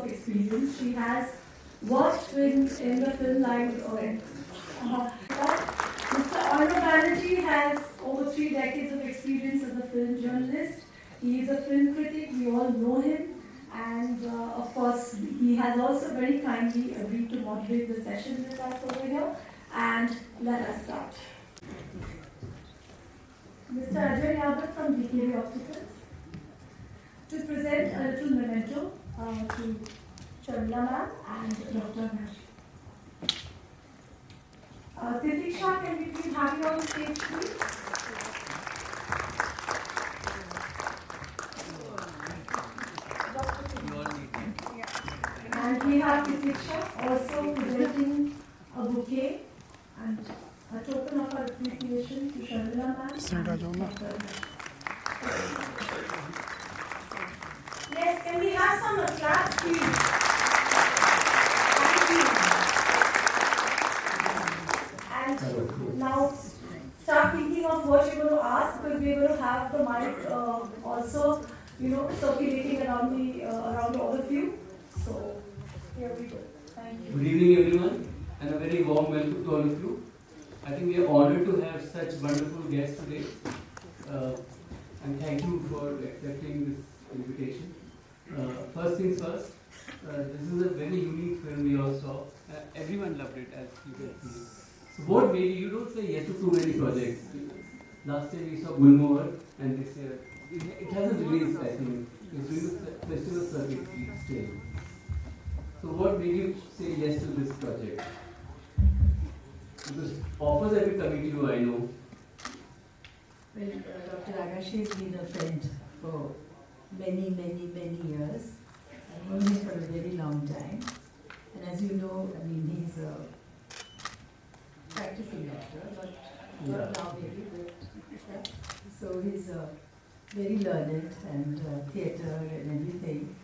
experience. She has worked in the film line already. Mr. Arnab Banerjee has over 3 decades of experience as a film journalist. He is a film critic, we all know him. And of course, he has also very kindly agreed to moderate the session with us over here. And let us start. Mr. Ajay from DKV Hospital to present a little memento to Sharmila ma'am and Dr. Agashe. Titisha, can we please have you on the stage, please? And we have Titisha also presenting a bouquet and a token of our appreciation to Sharmila ma'am and Dr. Agashe. Yes, can we have some applause, please? Thank you. And now start thinking of what you're going to ask, because we're going to have the mic also, circulating around all of you. So here we go. Thank you. Good evening, everyone, and a very warm welcome to all of you. I think we are honored to have such wonderful guests today, and thank you for accepting this invitation. First things first, this is a very unique film we all saw. Everyone loved it, as you can see. So what made you don't say yes to too many projects. Last year we saw Gurgaon, and this year it hasn't released, I think. It's doing the festival circuit still. So what made you say yes to this project? Because offers have been coming to you, I know. Well, Dr. Agashe has been a friend for many years. I've known him for a very long time. And as you know, he's a practicing doctor, but not now maybe, but yeah. So he's very learned and theatre and everything.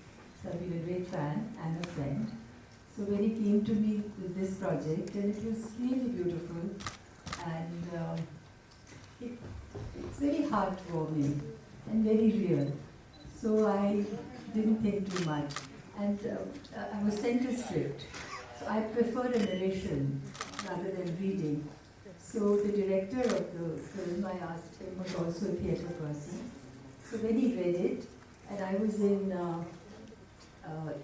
So I've been a great fan and a friend. So when he came to me with this project, and it was really beautiful, and it's very heartwarming and very real. So I didn't think too much, and I was sent a script. So I prefer a narration rather than reading. So the director of the film, I asked him, was also a theatre person. So when he read it, and I was in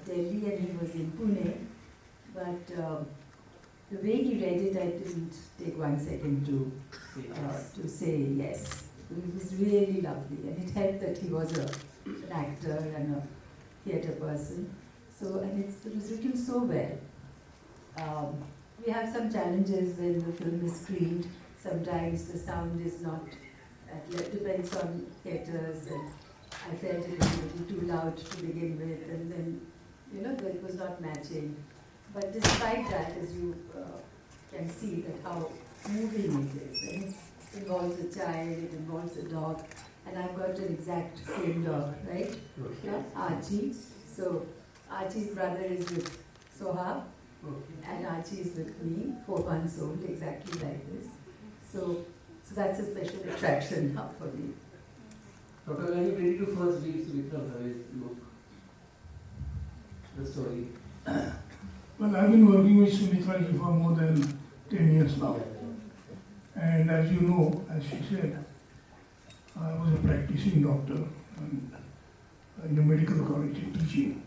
Delhi and he was in Pune, but the way he read it, I didn't take 1 second to say yes. It was really lovely, and it helped that he was an actor and a theatre person. So, and it was written so well. We have some challenges when the film is screened. Sometimes the sound is not, depends on theatres, and I felt it was a little too loud to begin with, and then, it was not matching. But despite that, as you can see, that how moving it is. And it involves a child, it involves a dog, and I've got an exact same dog, right? Yeah? Archie. So Archie's brother is with Soha, and Archie is with me, 4 months old, exactly like this. So that's a special attraction now for me. Dr. Are you ready to first read Sumitra Bhave's book, the story? Well, I've been working with Sumitra ji for more than 10 years now. And as you know, as she said, I was a practicing doctor in a medical college teaching.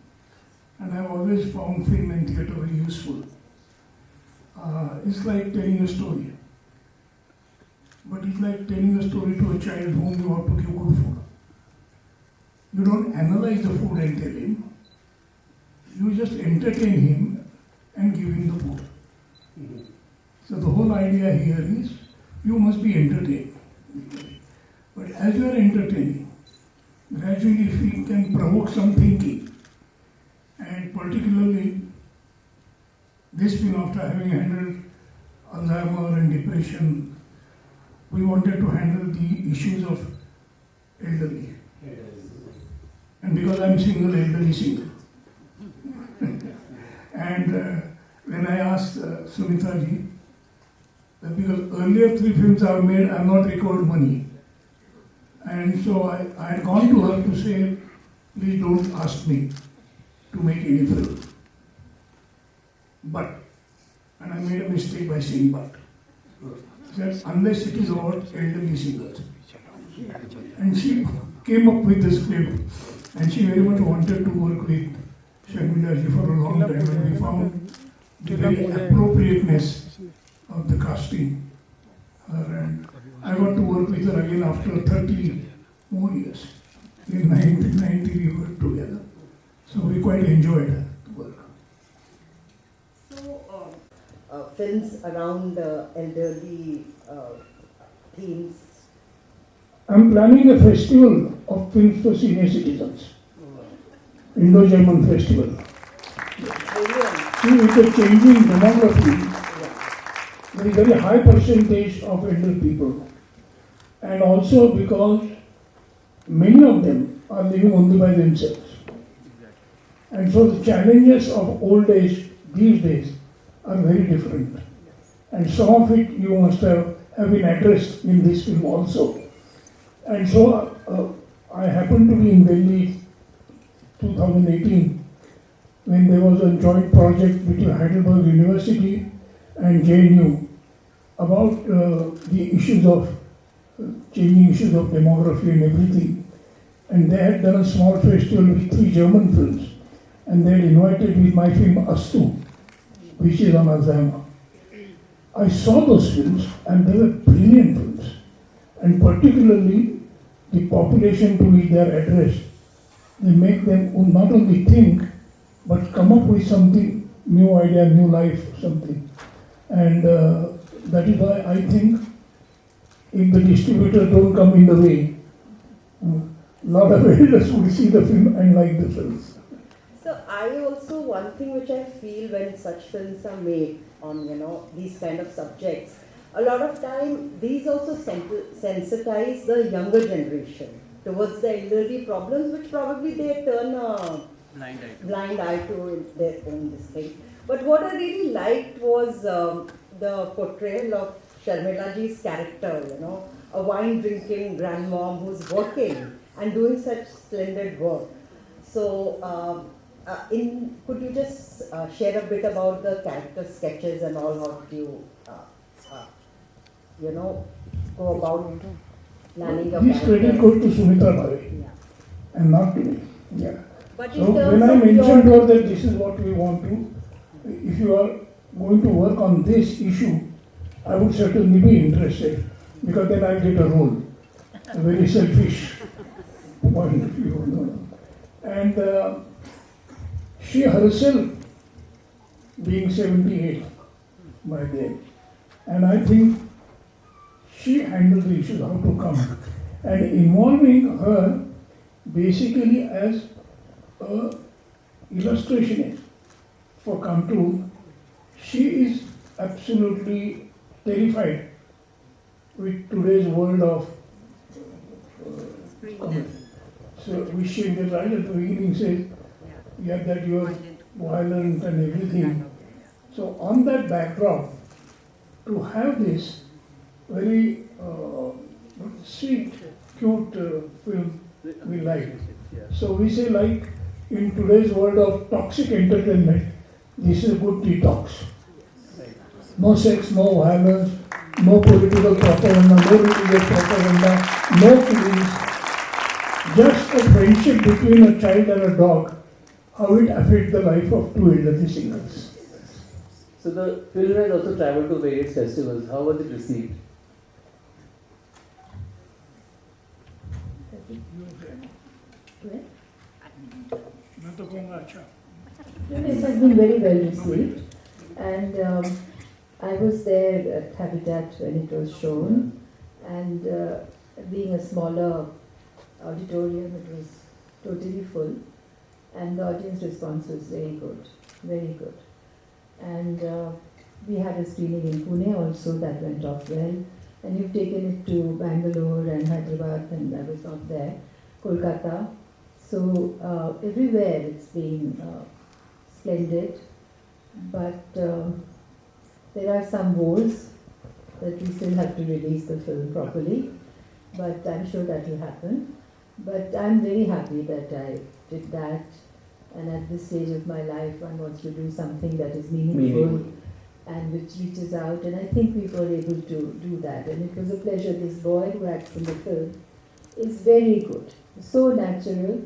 And I've always found film and theatre very useful. It's like telling a story. But it's like telling a story to a child whom you want to give good food. You don't analyze the food and tell him. You just entertain him and give him the food. Mm-hmm. So the whole idea here is you must be entertained. But as you are entertaining, gradually if we can provoke some thinking, and particularly this film, after having handled Alzheimer and depression, we wanted to handle the issues of elderly. And because I'm single, elderly single. And when I asked Sumitra ji, that because earlier 3 films I've made, I've not recovered money. And so I had gone to her to say, please don't ask me. to make any film. But, and I made a mistake by saying but, that unless it is about elderly singers. And she came up with this film, and she very much wanted to work with Sharmila ji for a long time, and we found the very appropriateness of the casting. And I got to work with her again after 30 more years. In 1990 we worked together. So we quite enjoyed the work. So, films around elderly themes. I'm planning a festival of films for senior citizens. Indo-German festival. Brilliant. See, with the changing demography, Yeah. there is a very high percentage of elder people. And also because many of them are living only by themselves. And so the challenges of old age these days are very different. And some of it you must have been addressed in this film also. And so I happened to be in Delhi 2018 when there was a joint project between Heidelberg University and JNU about the issues of changing issues of demography and everything. And they had done a small festival with 3 German films, and they had invited with my film Astu, which is on Alzheimer. I saw those films, and they were brilliant films, and particularly the population to which they are addressed. They make them not only think, but come up with something, new idea, new life, something. And that is why I think if the distributors don't come in the way, a lot of elders would see the film and like the film. So I also, one thing which I feel when such films are made on, these kind of subjects, a lot of time these also sensitize the younger generation towards the elderly problems, which probably they turn a blind eye to in their own this thing. But what I really liked was the portrayal of Sharmila ji's character, a wine-drinking grandmom who's working and doing such splendid work. So, could you just share a bit about the character sketches and all? How do you, go about planning your This credit character? goes to Sumitra Bhave Yeah. and not to me. Yeah. But in So terms when I of mentioned to your, her that this is what we want to, if you are going to work on this issue, I would certainly be interested, because then I get a role, a very selfish point of view. And she herself, being 78 by then, and I think she handled the issues how to come, and involving her basically as a illustrationist for cartoon. She is absolutely terrified with today's world of comedy. So which she in the right at the beginning says, yeah, that you are violent and everything. So on that backdrop, to have this very sweet, cute film, we like. So we say, like, in today's world of toxic entertainment, this is a good detox. No sex, no violence, no political propaganda, no religious propaganda, no killings. Just a friendship between a child and a dog, how it affects the life of 2 elderly singers. So the film has also traveled to various festivals. How was it received? It has been very well received, and I was there at Habitat when it was shown, and being a smaller auditorium, it was totally full, and the audience response was very good, very good. And we had a screening in Pune also that went off well, and you've taken it to Bangalore and Hyderabad, and I was not there, Kolkata. So everywhere it's been splendid, but there are some woes that we still have to release the film properly, but I'm sure that will happen. But I'm very happy that I did that, And at this stage of my life, one wants to do something that is meaningful and which reaches out. And I think we were able to do that. And it was a pleasure. This boy who acts in the film is very good, so natural.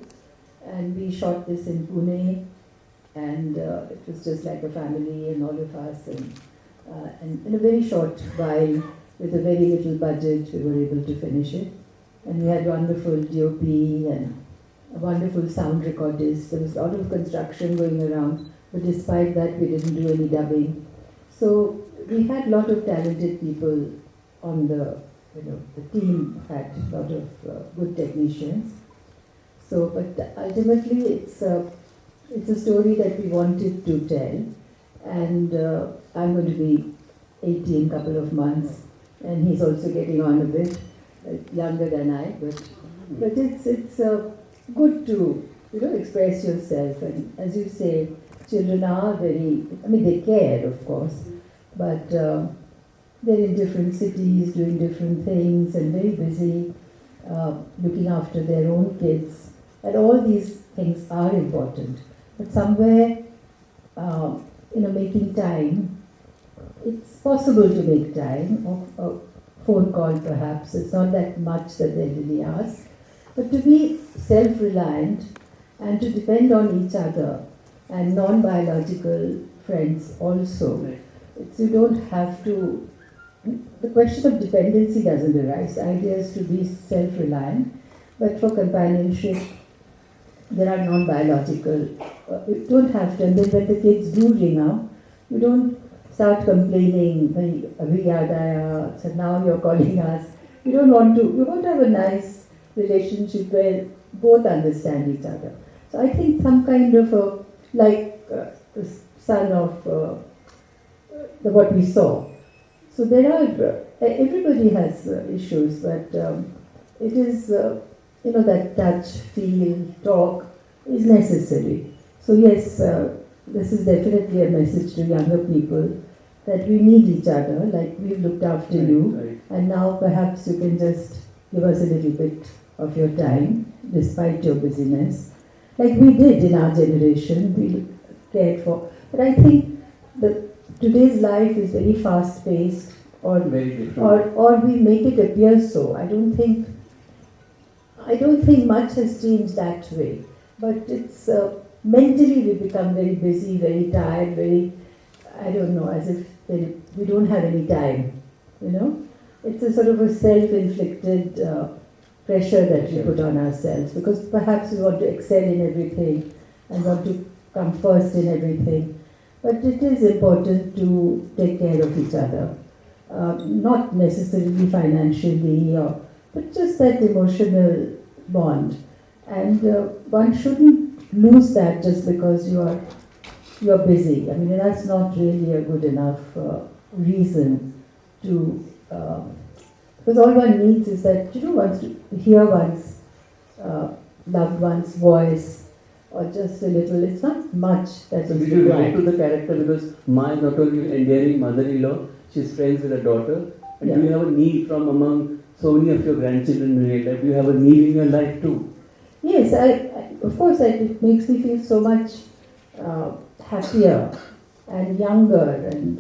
And we shot this in Pune, and it was just like a family and all of us. And in a very short while, with a very little budget, we were able to finish it. And we had wonderful DOP and a wonderful sound recordist. There was a lot of construction going around, but despite that, we didn't do any dubbing. So we had a lot of talented people on the team had a lot of good technicians. So, but ultimately, it's a story that we wanted to tell, and I'm going to be 80 in a couple of months, and he's also getting on a bit, younger than I, but it's good to express yourself, and as you say, children are they care, of course, but they're in different cities, doing different things, and very busy, looking after their own kids, and all these things are important. But somewhere, making time, it's possible to make time, or a phone call perhaps, it's not that much that they really ask, but to be self-reliant and to depend on each other, and non-biological friends also. You don't have to, the question of dependency doesn't arise. The idea is to be self-reliant, but for companionship, there are non-biological, you don't have to, and then when the kids do ring out, you don't start complaining, so now you're calling us. You want to have a nice relationship where both understand each other. So I think some kind of the son of what we saw. So there are, everybody has issues, but it is, that touch, feel, talk is necessary. So yes, this is definitely a message to younger people that we need each other, like we've looked after you, and now perhaps you can just give us a little bit of your time, despite your busyness. Like we did in our generation, we cared for. But I think today's life is very fast-paced, or we make it appear so. I don't think much has changed that way. But it's mentally we become very busy, very tired, very, as if we don't have any time. It's a sort of a self-inflicted pressure that we put on ourselves, because perhaps we want to excel in everything and want to come first in everything. But it is important to take care of each other, not necessarily financially, but just that emotional bond. And one shouldn't lose that just because you're busy. That's not really a good enough reason to. Because all one needs is that wants to hear one's loved one's voice, or just a little. It's not much that is required. You relate to the character because Ma is not only endearing mother-in-law, she's friends with her daughter. And do you have a need from among so many of your grandchildren in your life? Do you have a need in your life too? Yes, of course, it makes me feel so much happier and younger and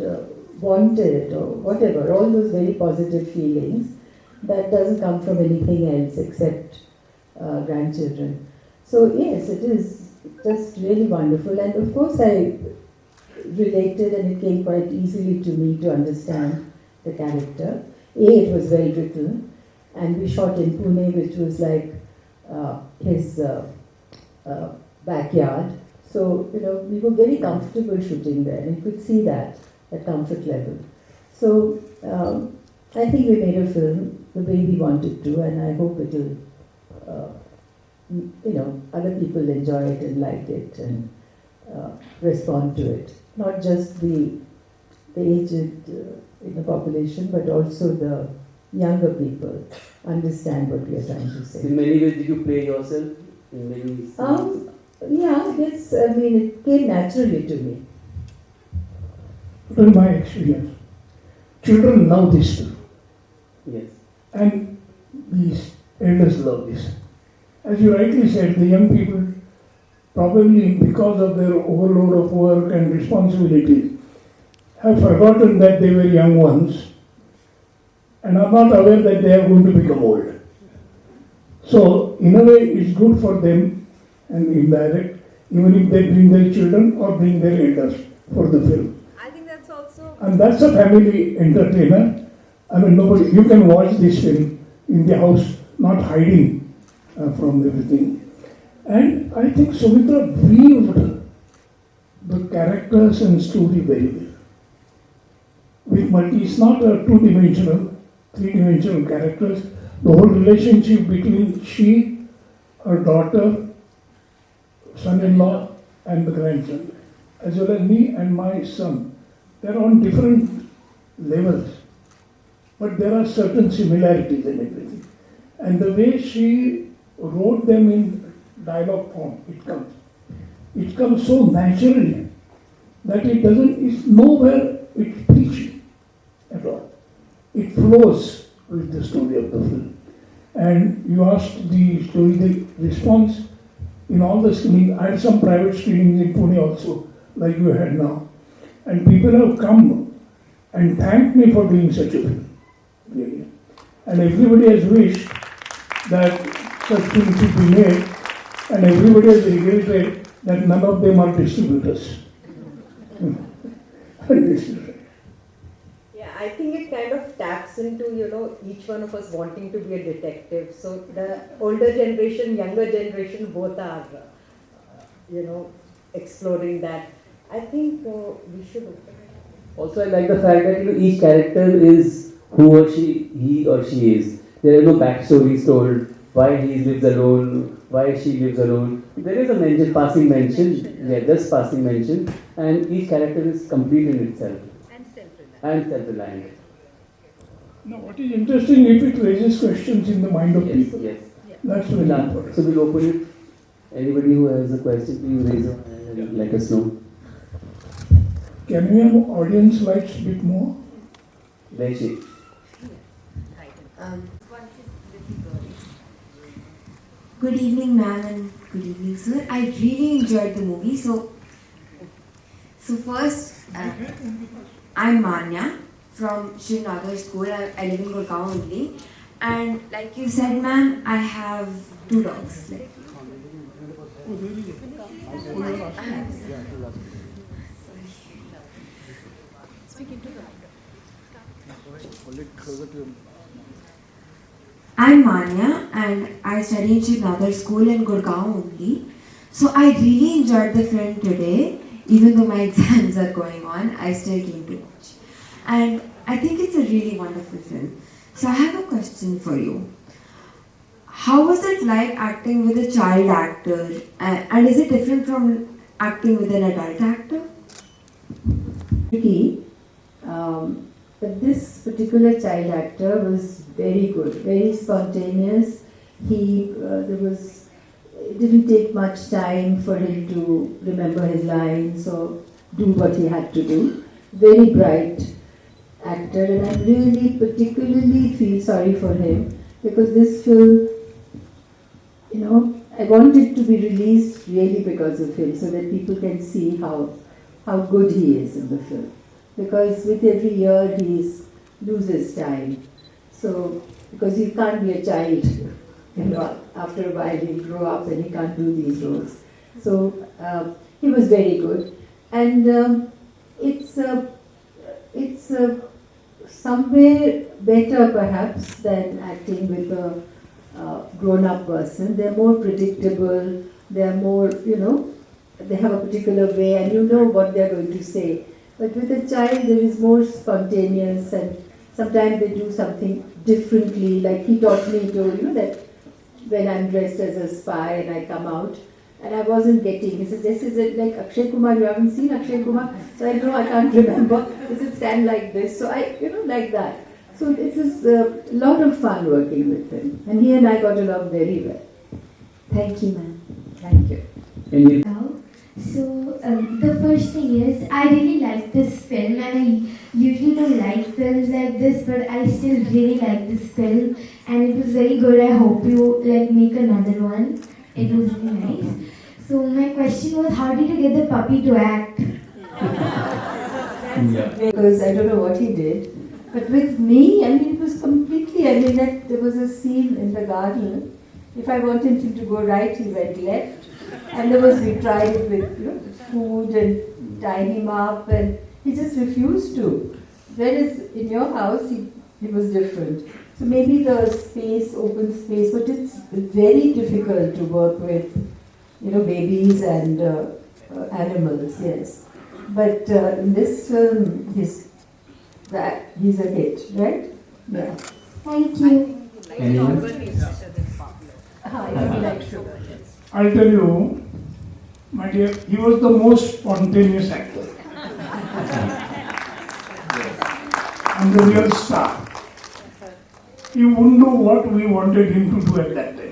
wanted, or whatever, all those very positive feelings that doesn't come from anything else except grandchildren. So yes, it is just really wonderful, and of course I related, and it came quite easily to me to understand the character. It was well written, and we shot in Pune, which was like his backyard. So, we were very comfortable shooting there, and you could see that comfort level. So, I think we made a film the way we wanted to, and I hope it will, other people enjoy it and like it and respond to it. Not just the aged in the population, but also the younger people understand what we are trying to say. In many ways, did you play yourself in many scenes? Yeah, yes. It came naturally to me. In my experience, children love this film. Yes. And these elders love this. As you rightly said, the young people probably because of their overload of work and responsibility, have forgotten that they were young ones and are not aware that they are going to become old. So, in a way, it's good for them and indirect, even if they bring their children or bring their elders for the film. I think that's also. And that's a family entertainer. I mean, nobody, you can watch this film in the house, not hiding from everything. And I think Sumitra weaved the characters and story very well. It's not a two-dimensional, three-dimensional characters. The whole relationship between she, her daughter, son-in-law, and the grandson, as well as me and my son, they're on different levels. But there are certain similarities in everything. And the way she wrote them in dialogue form, it comes so naturally that it's nowhere it's preachy at all. It flows with the story of the film. And you asked the story, the response in all the screenings. I had some private screenings in Pune also, like you had now. And people have come and thanked me for doing such a film. Really. And everybody has wished that such films should be made, and everybody has regretted that none of them are distributors. Yeah, I think it kind of taps into, each one of us wanting to be a detective. So the older generation, younger generation, both are, exploring that. I think we should. Also, I like the fact that each character is who or he or she is. There are no backstories told, why he lives alone, why she lives alone. There is a passing mention, and each character is complete in itself. And self-reliant. Now, what is interesting, if it raises questions in the mind of people, Yes. that's very important. So we'll open it. Anybody who has a question, please raise your hand and let us know. Can we have audience lights a bit more? Banerjee. Good evening, ma'am, and good evening, sir. I really enjoyed the movie. So first, I'm Manya from Sharmila School. I live in Gurgaon only. And like you said, ma'am, I have 2 dogs. I'm Manya and I study in Sharmila School in Gurgaon only. So I really enjoyed the film today. Even though my exams are going on, I still came to watch. And I think it's a really wonderful film. So I have a question for you. How was it like acting with a child actor? And is it different from acting with an adult actor? Tricky, but this particular child actor was very good, very spontaneous. It didn't take much time for him to remember his lines or do what he had to do. Very bright actor, and I really particularly feel sorry for him because this film, I want it to be released really because of him, so that people can see how good he is in the film. Because with every year he loses time. So, because he can't be a child, after a while he'll grow up and he can't do these roles. So he was very good, and it's somewhere better perhaps than acting with a grown-up person. They're more predictable. They're more, they have a particular way, and you know what they're going to say. But with a child, there is more spontaneous, and sometimes they do something differently. Like he taught me to, that when I'm dressed as a spy and I come out, and I wasn't getting. He said, "This is it like Akshay Kumar. You haven't seen Akshay Kumar?" So I know I can't remember. He said, "Stand like this." So I, like that. So it was a lot of fun working with him, and he and I got along very well. Thank you, ma'am. Thank you. So the first thing is, I really like this film, and I usually don't like films like this, but I still really like this film, and it was very good. I hope you make another one. It was really nice. So my question was, how did you get the puppy to act? Yeah. Because I don't know what he did. But with me, I mean, it was completely, I mean, that there was a scene in the garden. If I wanted him to go right, he went left. And we tried it with, food and tying him up, and he just refused to. Whereas in your house, he was different. So maybe the space, open space, but it's very difficult to work with, babies and animals, yes. But in this film, he's a hit, right? Yeah. Thank you. Anyone? You like sugar. I'll tell you, my dear, he was the most spontaneous actor. And the real star. He wouldn't know what we wanted him to do at that time.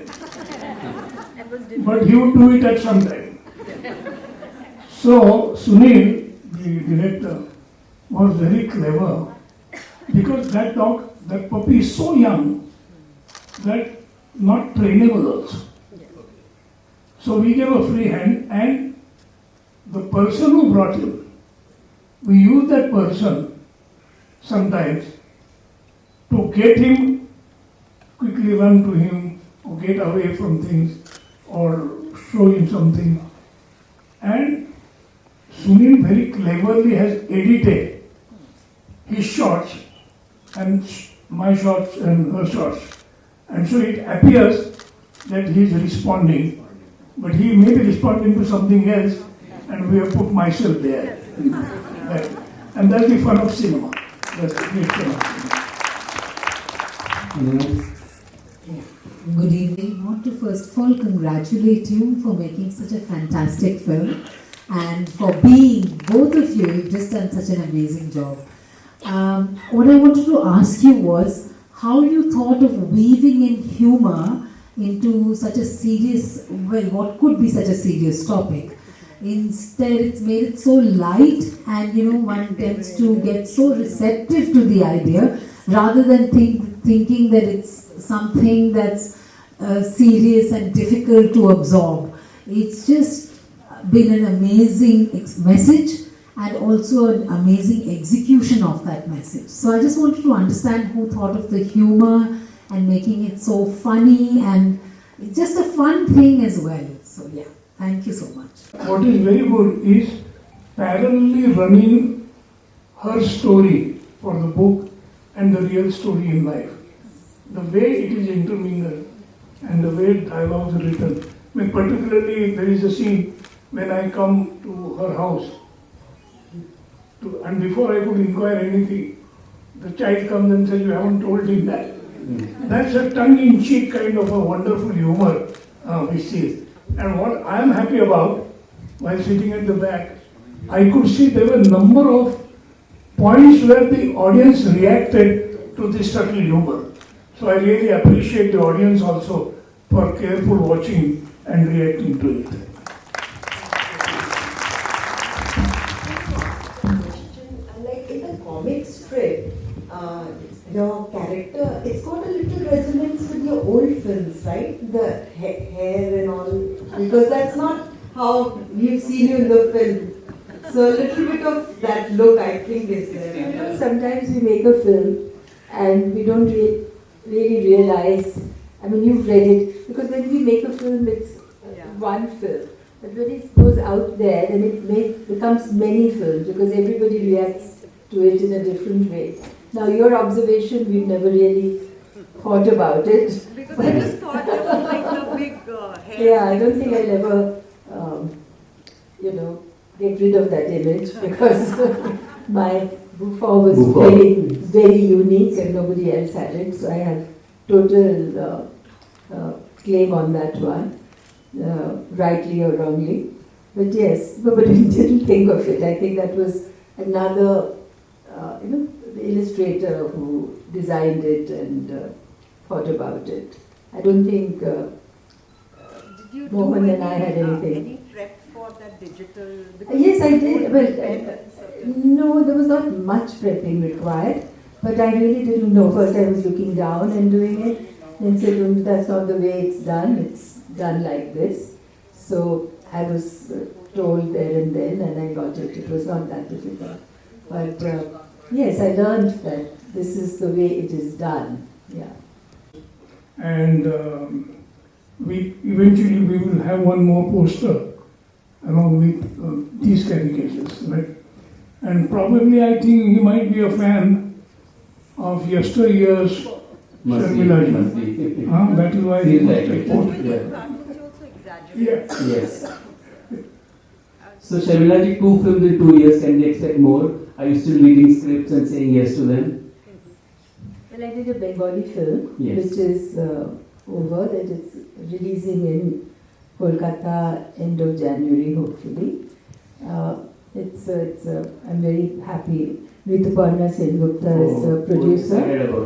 But he would do it at some time. So Sunil, the director, was very clever because that puppy is so young that not trainable also. So we gave a free hand, and the person who brought him, we use that person sometimes to get him, quickly run to him, or get away from things, or show him something. And Sunil very cleverly has edited his shots and my shots and her shots. And so it appears that he is responding, but he may be responding to something else, and we have put myself there. And that's the fun of cinema. That's the great fun of cinema. Anyone? Good evening. I want to first of all congratulate you for making such a fantastic film and for being, both of you, you've just done such an amazing job. What I wanted to ask you was how you thought of weaving in humor into such a serious, what could be such a serious topic. Instead, it's made it so light, and one tends to get so receptive to the idea rather than thinking that it's something that's serious and difficult to absorb. It's just been an amazing message and also an amazing execution of that message. So I just wanted to understand who thought of the humor and making it so funny, and it's just a fun thing as well. So yeah, thank you so much. What is very good is parallelly running her story for the book and the real story in life. The way it is intermingled and the way dialogues are written. I mean, particularly there is a scene when I come to her house, and before I could inquire anything, the child comes and says, "You haven't told him that." That's a tongue-in-cheek kind of a wonderful humor we see. And what I am happy about, while sitting at the back, I could see there were a number of points where the audience reacted to this subtle humor. So I really appreciate the audience also for careful watching and reacting to it. Like in the comic strip, your character, it's got a little resonance with your old films, right? The hair and all, because that's not how we've seen you in the film. So a little bit of that look, I think, is there. Sometimes we make a film and we don't really realize, I mean, you've read it, because when we make a film, it's one film. But when it goes out there, then it becomes many films, because everybody reacts to it in a different way. Now, your observation, we've never really thought about it. Because I just thought it was like the big hair. Yeah, I don't think I'll ever, get rid of that image, because my bouffant was very unique and nobody else had it. So I have total claim on that one, rightly or wrongly. But yes, but we didn't think of it. I think that was another, the illustrator who designed it and thought about it. I don't think Did you Mohan do and I had anything. any prep for that digital? Yes, I did. Well, no, there was not much prepping required, but I really didn't know. First, I was looking down and doing it, then said, "Oh, that's not the way it's done. It's done like this." So I was told there and then, and I got it. It was not that difficult. But yes, I learned that this is the way it is done. Yeah. And we will have one more poster along with these caricatures, right? And probably I think he might be a fan of yesteryear's Sharmila ji. That is why he must have posted. Yeah. Yes. So Sharmila ji, 2 films in 2 years, can we expect more? Are you still reading scripts and saying yes to them? Well, I did a Bengali film, Yes. which is over, that is releasing in Kolkata end of January, hopefully. I'm very happy. Rituparna Sengupta is the producer,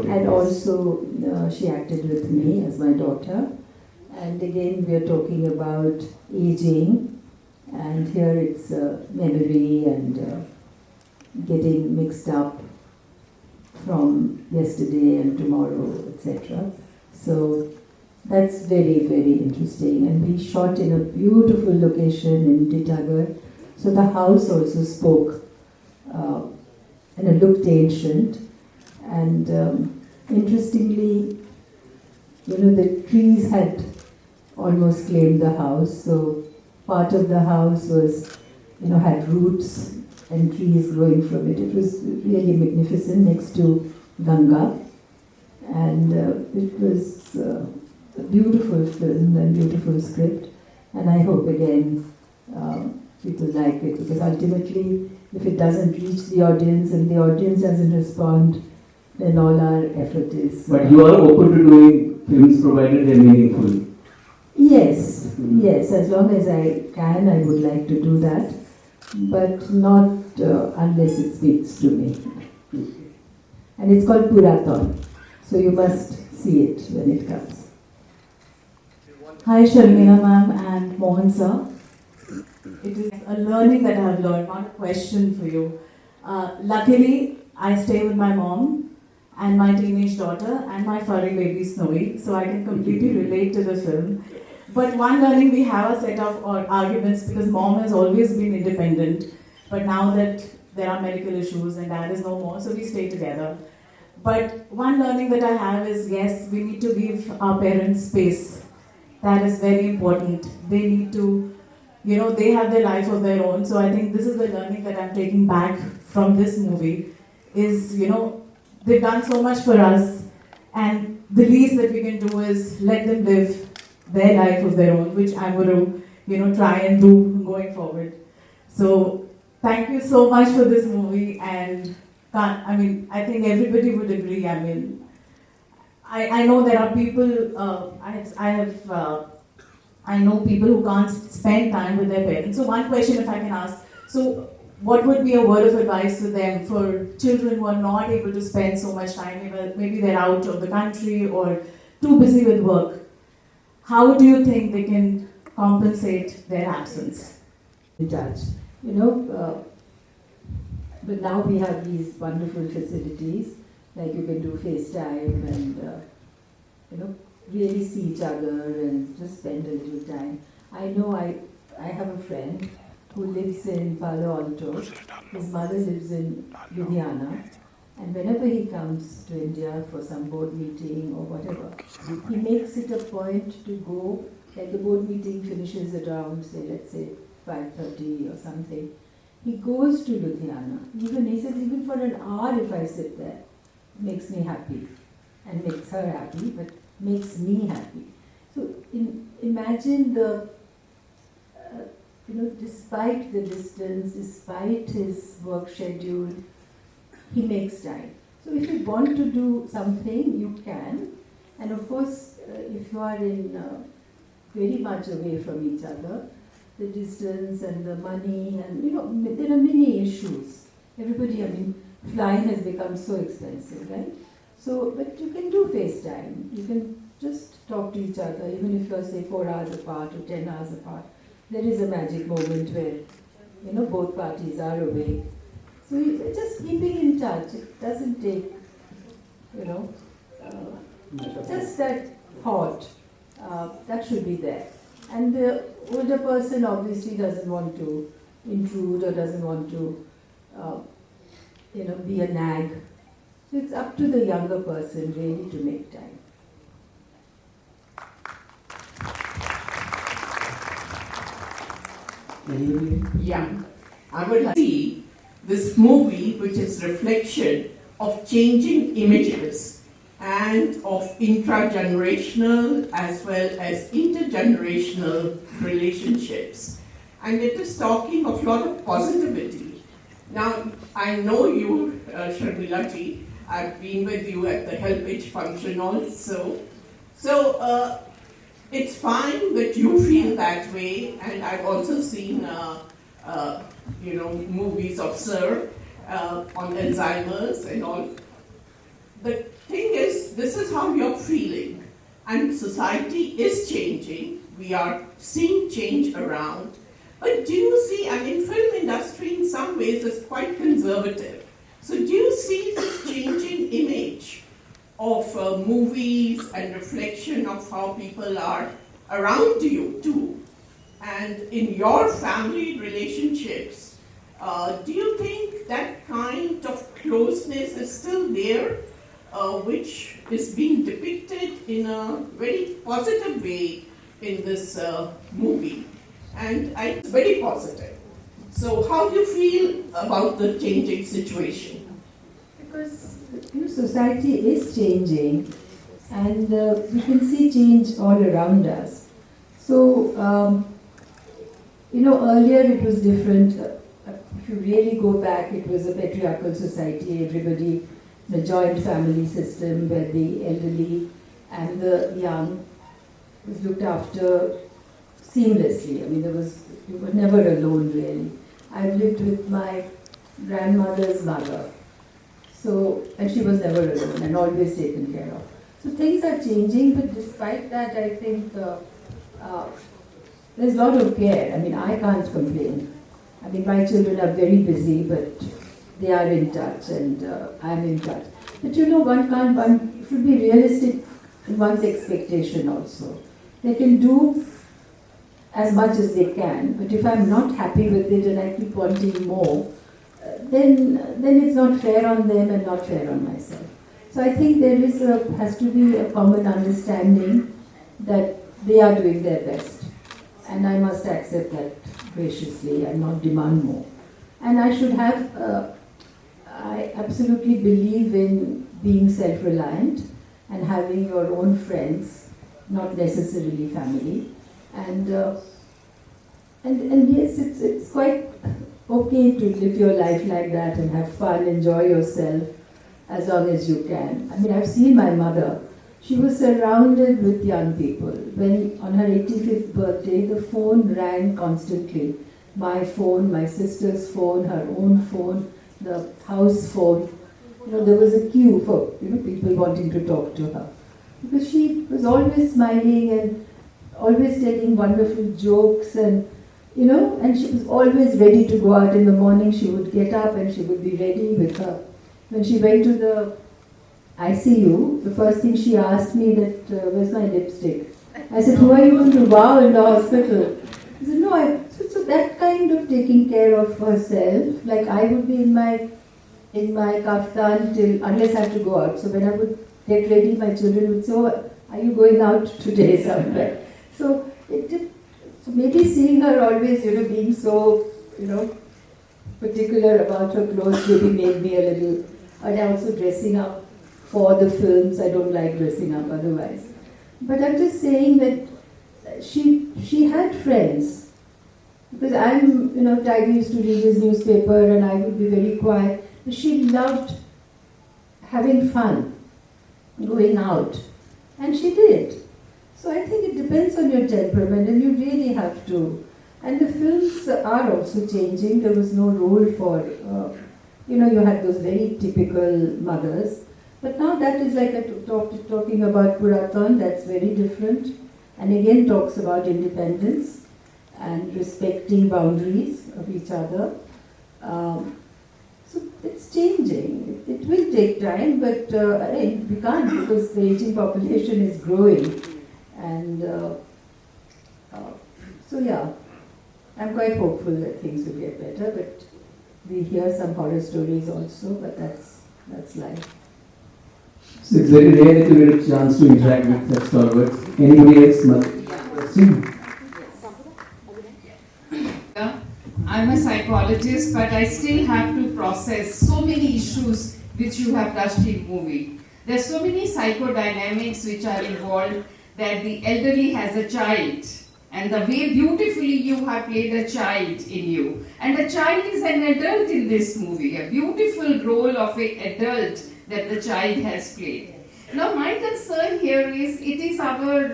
and also she acted with me as my daughter. And again, we are talking about aging, and here it's memory and getting mixed up from yesterday and tomorrow, etc. So that's very, very interesting. And we shot in a beautiful location in Tyagi. So the house also spoke and it looked ancient. And interestingly, the trees had almost claimed the house. So part of the house was, had roots and trees growing from it. It was really magnificent next to Ganga. And it was a beautiful film and beautiful script. And I hope again people like it, because ultimately if it doesn't reach the audience and the audience doesn't respond, then all our effort is... But you are open to doing films provided they're meaningful? Yes, yes, as long as I can, I would like to do that, but not unless it speaks to me. And it's called Puraton, so you must see it when it comes. Hi Sharmila ma'am and Mohan sir. It is a learning that I have learned, not a question for you. Luckily, I stay with my mom and my teenage daughter and my furry baby Snowy, so I can completely relate to the film. But one learning, we have a set of arguments because mom has always been independent, but now that there are medical issues and dad is no more, so we stay together. But one learning that I have is, yes, we need to give our parents space. That is very important. They need to, they have their life of their own. So I think this is the learning that I'm taking back from this movie is, they've done so much for us, and the least that we can do is let them live their life of their own, which I'm going to, try and do going forward. So thank you so much for this movie, and I think everybody would agree. I know there are people, I know people who can't spend time with their parents. So one question, if I can ask, so what would be a word of advice to them for children who are not able to spend so much time, maybe they're out of the country or too busy with work? How do you think they can compensate their absence? In touch, but now we have these wonderful facilities, like you can do FaceTime and, really see each other and just spend a little time. I know I have a friend who lives in Palo Alto. His mother lives in Ludhiana. And whenever he comes to India for some board meeting or whatever, he makes it a point to go, like the board meeting finishes around, say, let's say 5:30 or something. He goes to Ludhiana. He says, even for an hour if I sit there, it makes me happy. And makes her happy, but makes me happy. So imagine despite the distance, despite his work schedule, he makes time. So if you want to do something, you can. And of course, if you are very much away from each other, the distance and the money and, there are many issues. Everybody, flying has become so expensive, right? So, but you can do FaceTime. You can just talk to each other, even if you're, say, 4 hours apart or 10 hours apart. There is a magic moment where, both parties are away. So just keeping in touch, it doesn't take, just that thought, that should be there. And older person obviously doesn't want to intrude or doesn't want to, be a nag. So it's up to the younger person really to make time. Yeah, I would like to see this movie, which is reflection of changing images and of intragenerational as well as intergenerational relationships. And it is talking of a lot of positivity. Now, I know you, Sharmila ji, I've been with you at the Help function also. So, it's fine that you feel that way, and I've also seen, movies of Sir on Alzheimer's and all. The thing is, this is how you're feeling, and society is changing. We are seeing change around. But do you see, I mean, film industry in some ways is quite conservative. So do you see this changing image of movies and reflection of how people are around you too? And in your family relationships, do you think that kind of closeness is still there, which is being depicted in a very positive way in this movie? And it's very positive. So how do you feel about the changing situation? Because society is changing, and we can see change all around us. So, earlier it was different. If you really go back, it was a patriarchal society. Everybody, the joint family system where the elderly and the young was looked after seamlessly. I mean, you were never alone really. I've lived with my grandmother's mother. So, and she was never alone and always taken care of. So things are changing, but despite that, I think there's a lot of care. I mean, I can't complain. I mean, my children are very busy, but they are in touch and I'm in touch. But one should be realistic in one's expectation also. They can do as much as they can, but if I'm not happy with it and I keep wanting more, then it's not fair on them and not fair on myself. So I think there has to be a common understanding that they are doing their best, and I must accept that graciously and not demand more. And I should have, I absolutely believe in being self-reliant and having your own friends, not necessarily family. And yes, it's quite okay to live your life like that and have fun, enjoy yourself as long as you can. I mean, I've seen my mother. She was surrounded with young people. When on her 85th birthday, the phone rang constantly. My phone, my sister's phone, her own phone, the house phone. There was a queue for people wanting to talk to her. Because she was always smiling and always telling wonderful jokes and she was always ready to go out in the morning. She would get up and she would be ready with her. When she went to the ICU, the first thing she asked me that, where's my lipstick? I said, who are you going to wow in the hospital? She said, no, so that kind of taking care of herself, like I would be in my kaftan unless I have to go out. So when I would get ready, my children would say, oh, are you going out today somewhere? So maybe seeing her always, being so, particular about her clothes maybe made me a little, and also dressing up for the films. I don't like dressing up otherwise. But I'm just saying that she had friends. Because Tyagi used to read his newspaper and I would be very quiet. But she loved having fun, going out. And she did. So I think it depends on your temperament and you really have to. And the films are also changing. There was no role for, you had those very typical mothers. But now that is like talking about Puratan, that's very different. And again talks about independence and respecting boundaries of each other. So it's changing. It will take time, but we can't because the aging population is growing. And So yeah, I'm quite hopeful that things will get better, but we hear some horror stories also, but that's life. So it's very rare that you get a chance to interact with such stalwarts. Anybody else? Question? I'm a psychologist, but I still have to process so many issues which you have touched in movie. There's so many psychodynamics which are involved, that the elderly has a child, and the way beautifully you have played a child in you. And the child is an adult in this movie, a beautiful role of an adult that the child has played. Now my concern here is, it is our,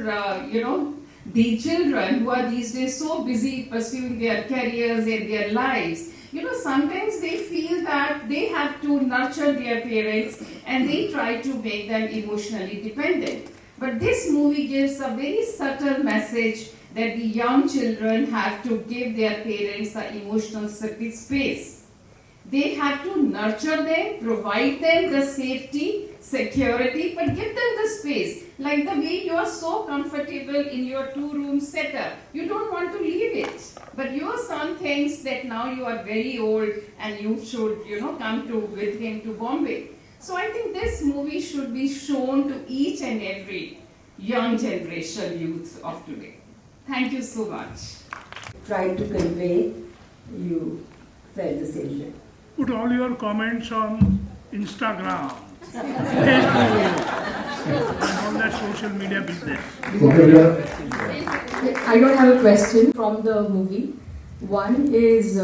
the children who are these days so busy pursuing their careers and their lives. Sometimes they feel that they have to nurture their parents and they try to make them emotionally dependent. But this movie gives a very subtle message that the young children have to give their parents the emotional space. They have to nurture them, provide them the safety, security, but give them the space. Like the way you are so comfortable in your 2-room setup, you don't want to leave it. But your son thinks that now you are very old and you should, come with him to Bombay. So I think this movie should be shown to each and every young generation youth of today. Thank you so much. Tried to convey, you felt the same way. Put all your comments on Instagram, Facebook, and all that social media business. I don't have a question from the movie. One is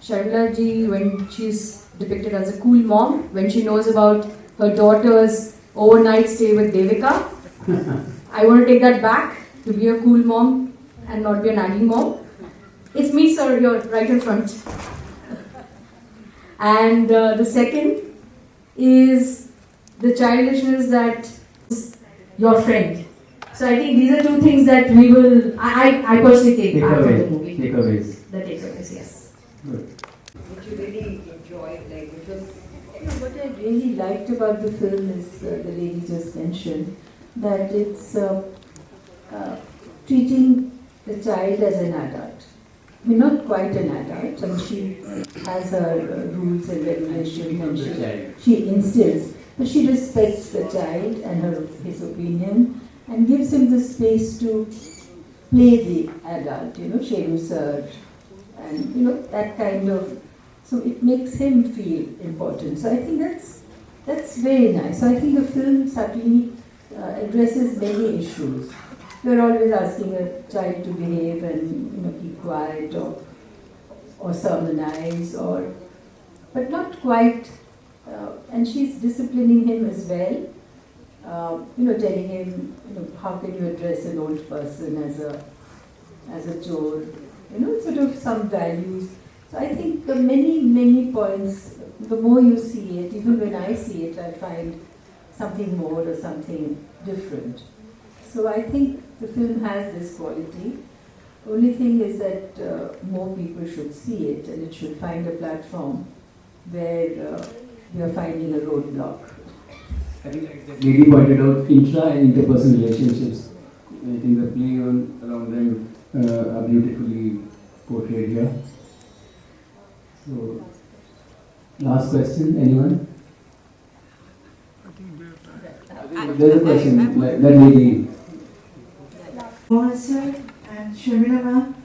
Sharmila ji, when she's depicted as a cool mom, when she knows about her daughter's overnight stay with Devika. I want to take that back, to be a cool mom and not be a nagging mom. It's me, sir, you're right in front. And the second is the childishness that is your friend. So I think these are two things that we will, I personally take back from the movie. Takeaways. The takeaways, yes. Good. Which you really enjoyed, because what I really liked about the film is the lady just mentioned, that it's treating the child as an adult. I mean, not quite an adult. I mean, she has her rules and regulations, and she instills, but she respects the child and his opinion, and gives him the space to play the adult, Sheru sir, and that kind of. So it makes him feel important. So I think that's very nice. So I think the film subtly addresses many issues. We're always asking a child to behave and keep quiet or sermonize, but not quite. And she's disciplining him as well. Telling him, how can you address an old person as a chore? Sort of some values. So I think many points. The more you see it, even when I see it, I find something more or something different. So I think the film has this quality. Only thing is that more people should see it, and it should find a platform where we are finding a roadblock. I think like that lady pointed out, intra and interpersonal relationships. I think the play around them are beautifully portrayed here. So, last question, anyone? There's a question, like that lady. Mohan sir and Sharmila ma'am,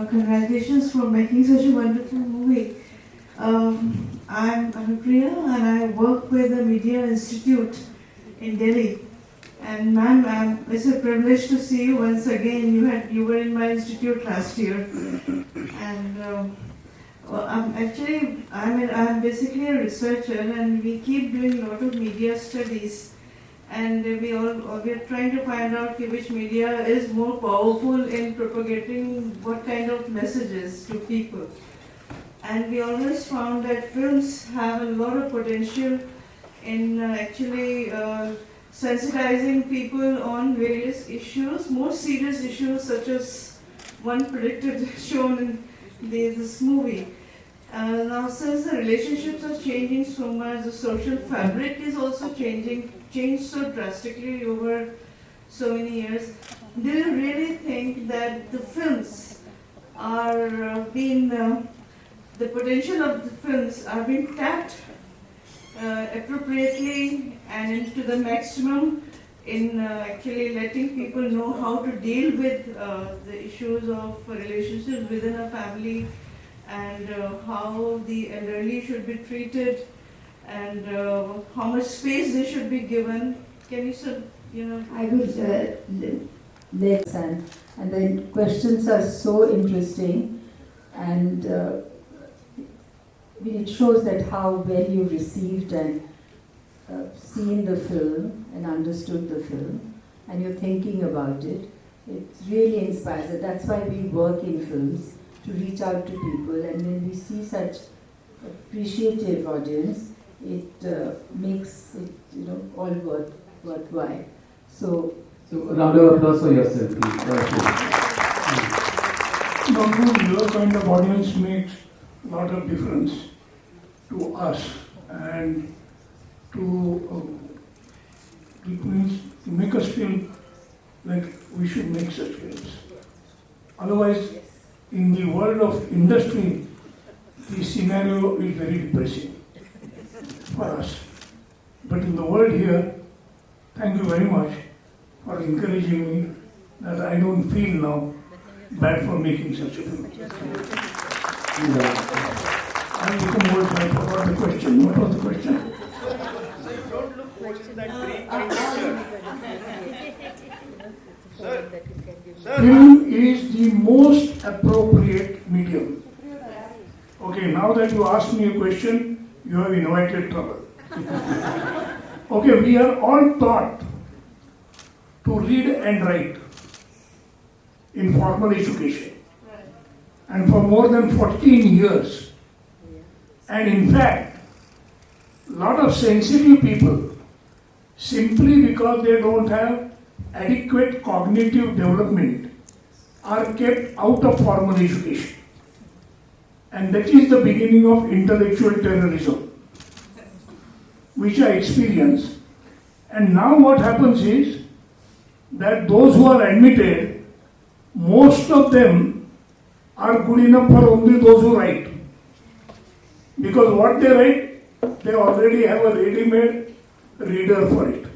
congratulations for making such a wonderful movie. I'm Anupriya and I work with the Media Institute in Delhi. And ma'am, it's a privilege to see you once again. You were in my institute last year. And I'm basically a researcher, and we keep doing a lot of media studies. And we are trying to find out which media is more powerful in propagating what kind of messages to people. And we always found that films have a lot of potential in actually sensitizing people on various issues, more serious issues such as one predicted shown in this movie. Now, since the relationships are changing so much, the social fabric is also changed so drastically over so many years. do you really think that the films are the potential of the films are being tapped appropriately and into the maximum in actually letting people know how to deal with the issues of relationships within a family and how the elderly should be treated and how much space they should be given? Can you I would let's and the questions are so interesting, and it shows that how well you received and seen the film and understood the film, and you're thinking about it. It really inspires us. That's why we work in films, to reach out to people, and when we see such appreciative audience, it makes it all worthwhile. So round of applause for yourself, please. Your kind of audience makes a lot of difference to us and to make us feel like we should make such films. Otherwise, in the world of industry, the scenario is very depressing for us. But in the world here, thank you very much for encouraging me that I don't feel now bad for making such a film. I'll become old, I forgot the question. What was the question? So you don't look old in that green t-shirt. Film is the most appropriate medium. Okay, now that you asked me a question, you have invited trouble. Okay, we are all taught to read and write in formal education, and for more than 14 years. And in fact, a lot of sensitive people, simply because they don't have adequate cognitive development, are kept out of formal education. And that is the beginning of intellectual terrorism, which I experienced. And now what happens is that those who are admitted, most of them are good enough for only those who write. Because what they write, they already have a ready-made reader for it.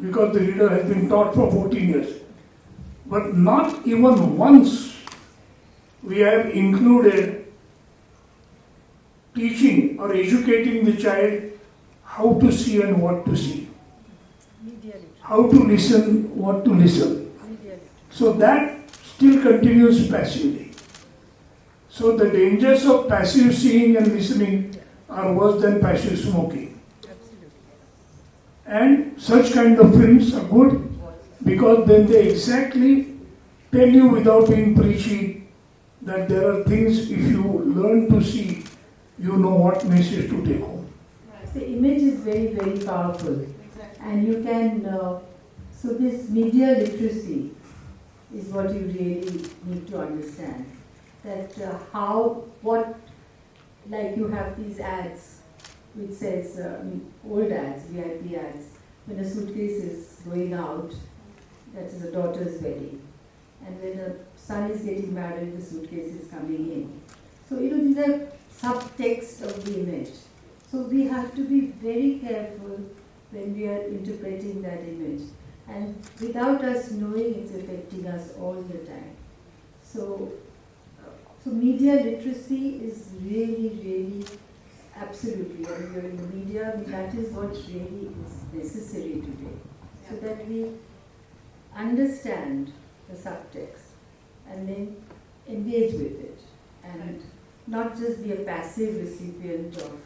Because the reader has been taught for 14 years. But not even once we have included teaching or educating the child how to see and what to see. How to listen, what to listen. So that still continues passively. So the dangers of passive seeing and listening are worse than passive smoking. And such kind of films are good because then they exactly tell you without being preachy that there are things, if you learn to see, you know what message to take home. The image is very, very powerful. And you can, so this media literacy is what you really need to understand. That like you have these ads which says, old ads, VIP ads, when a suitcase is going out, that is a daughter's wedding. And when a son is getting married, the suitcase is coming in. So, these are subtext of the image. So we have to be very careful when we are interpreting that image. And without us knowing, it's affecting us all the time. So media literacy is really, really, absolutely, when you're in the media, that is what really is necessary today. So that we understand the subtext and then engage with it. And not just be a passive recipient of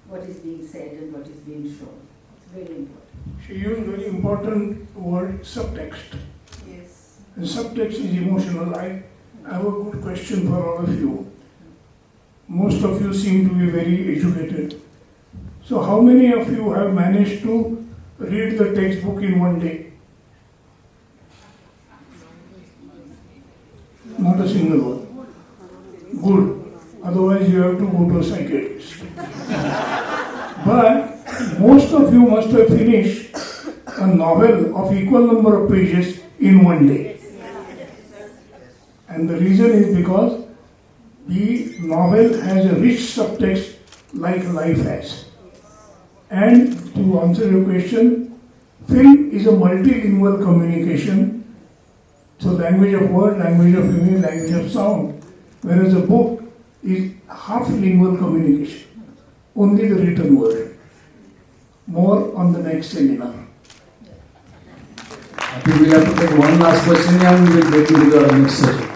what is being said and what is being shown. It's very important. She used very important word, subtext. Yes. And subtext is emotional. I have a good question for all of you. Most of you seem to be very educated. So how many of you have managed to read the textbook in one day? Not a single one. Good. Otherwise you have to go to a psychiatrist. But most of you must have finished a novel of equal number of pages in one day. And the reason is because the novel has a rich subtext like life has. And to answer your question, film is a multilingual communication. So language of word, language of image, language of sound. Whereas a book is half lingual communication. Only the written word. More on the next seminar. I think we have to take one last question and we'll get into the next session.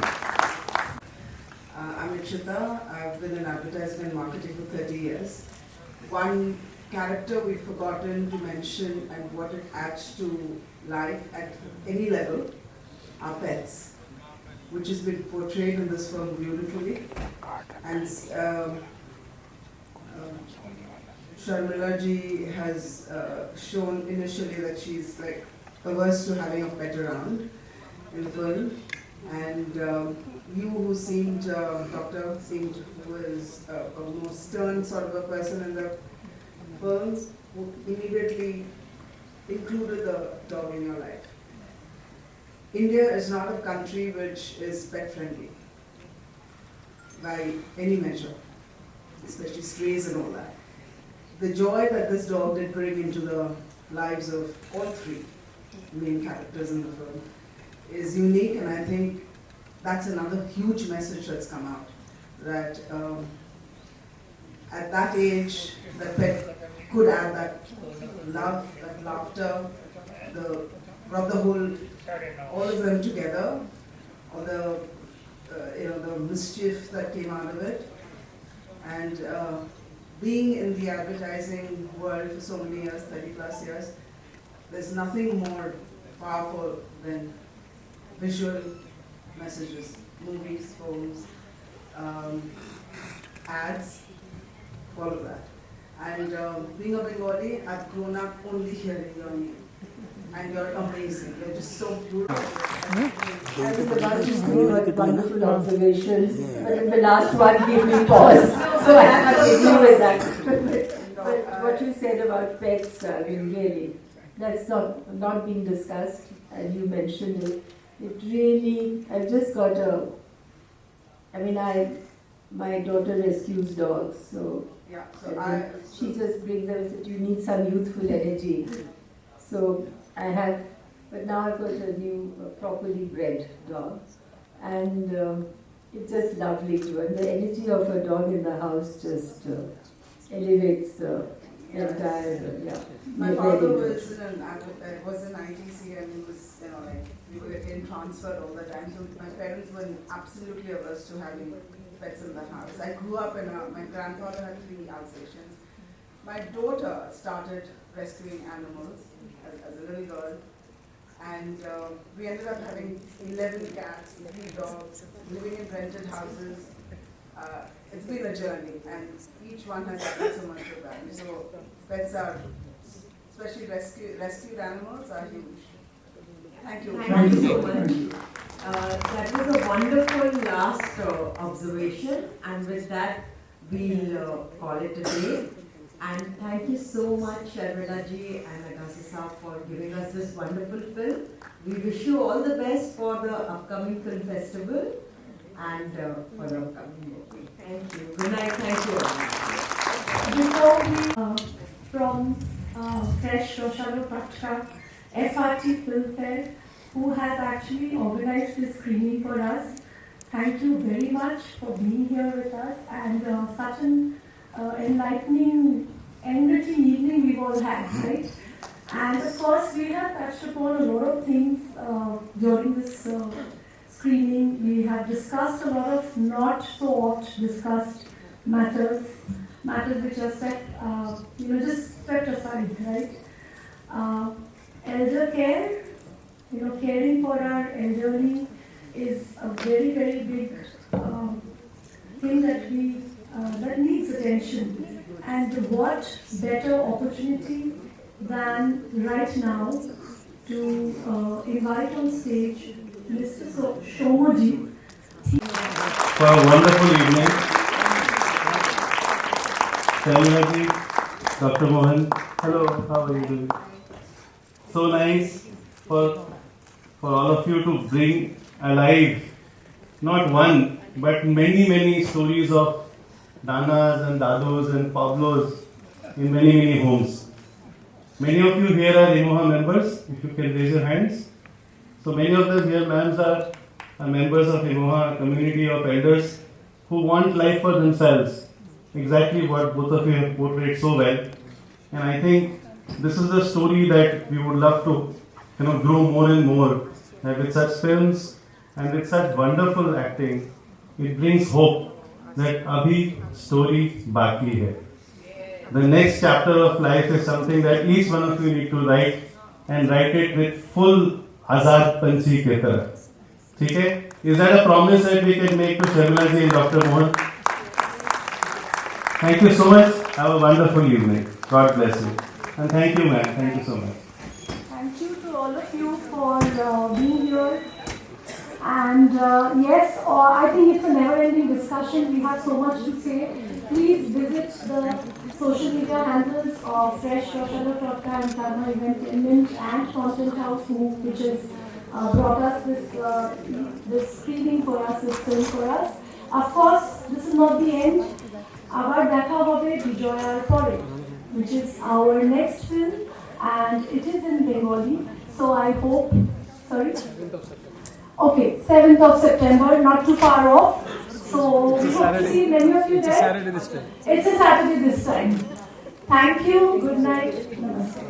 I'm Rishita. I've been in advertising and marketing for 30 years. One character we've forgotten to mention and what it adds to life at any level are pets, which has been portrayed in this film beautifully. And Sharmila ji has shown initially that she's like averse to having a pet around in the film. And you who seemed, Doctor seemed was a more stern sort of a person in the film, who immediately included the dog in your life. India is not a country which is pet friendly by any measure, especially strays and all that. The joy that this dog did bring into the lives of all three main characters in the film is unique, and I think that's another huge message that's come out, that at that age, the pet could add that love, that laughter, brought the all of them together, all the the mischief that came out of it, and being in the advertising world for so many years, 30 plus years, there's nothing more powerful than visual messages, movies, films, ads, all of that. And being a Bengali, I've grown up only hearing your name. And you're amazing. You're just so beautiful. I was about to say what wonderful observations, but in the last one gave me pause. So I have to agree with that. But what you said about pets, really, that's not being discussed, and you mentioned it. It really, I've just got my daughter rescues dogs, so yeah, she just brings them, that you need some youthful energy. So I have, but now I've got a new properly bred dog, and it's just lovely too. And the energy of a dog in the house just elevates the entire. My father was in ITC, and he was, we were getting transferred all the time. So my parents were absolutely averse to having pets in the house. I grew up my grandfather had 3 Alsatians. My daughter started rescuing animals as a little girl, and we ended up having 11 cats, 3 dogs, living in rented houses. It's been a journey, and each one has added so much of value. So pets are, especially rescued animals, are huge. Thank you. Thank you so much. That was a wonderful last observation, and with that, we'll call it a day. And thank you so much, Sharmila ji and Agashe Saab, for giving us this wonderful film. We wish you all the best for the upcoming film festival and for the upcoming movie. Thank you. Good night. Thank you. Before we, from Fresh Roshalo Patra, FRT Film Fair, who has actually organized this screening for us. Thank you very much for being here with us, and such an enlightening, enriching evening we've all had, right? And of course, we have touched upon a lot of things during this screening. We have discussed a lot of not so oft discussed matters which are just swept aside, right? Elder care, caring for our elderly is a very, very big thing that needs attention. And what better opportunity than right now to invite on stage Mr. Shomoji. For a wonderful evening. Sharmila ji, Dr. Mohan, hello, how are you doing? so nice for all of you to bring alive not one but many stories of Nanas and Dadus and Pablos in many homes. Many of you here are EMOHA members, if you can raise your hands. So many of them here, ma'ams, are members of EMOHA, a community of elders who want life for themselves. Exactly what both of you have portrayed so well. And I think this is the story that we would love to grow more and more. And with such films and with such wonderful acting, it brings hope that abhi story baki hai. The next chapter of life is something that each one of you need to write, and write it with full Azad Panchi ke tarah. ठीक है? Is that a promise that we can make to Sharmila ji and Dr. Mohan? Thank you so much. Have a wonderful evening. God bless you. And thank you, ma'am. Thank you so much. Thank you to all of you for being here. And yes, I think it's a never-ending discussion. We have so much to say. Please visit the social media handles of Fresh, Sharmila Tagore and Dr. Entertainment and Content House Move, which has brought us this screening for us, this film for us. Of course, this is not the end. Abar Dekha Hobe Bijoyar Pore, which is our next film, and it is in Bengali. So I hope, sorry? Okay, 7th of September, not too far off. So we hope to see many of you there. It's a Saturday this time. It's a Saturday this time. Thank you. Good night. Namaste.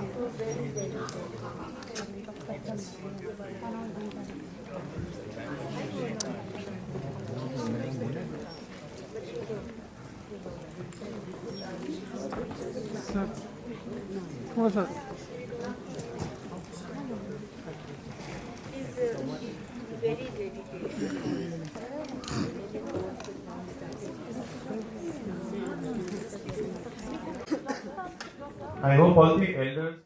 I hope all the elders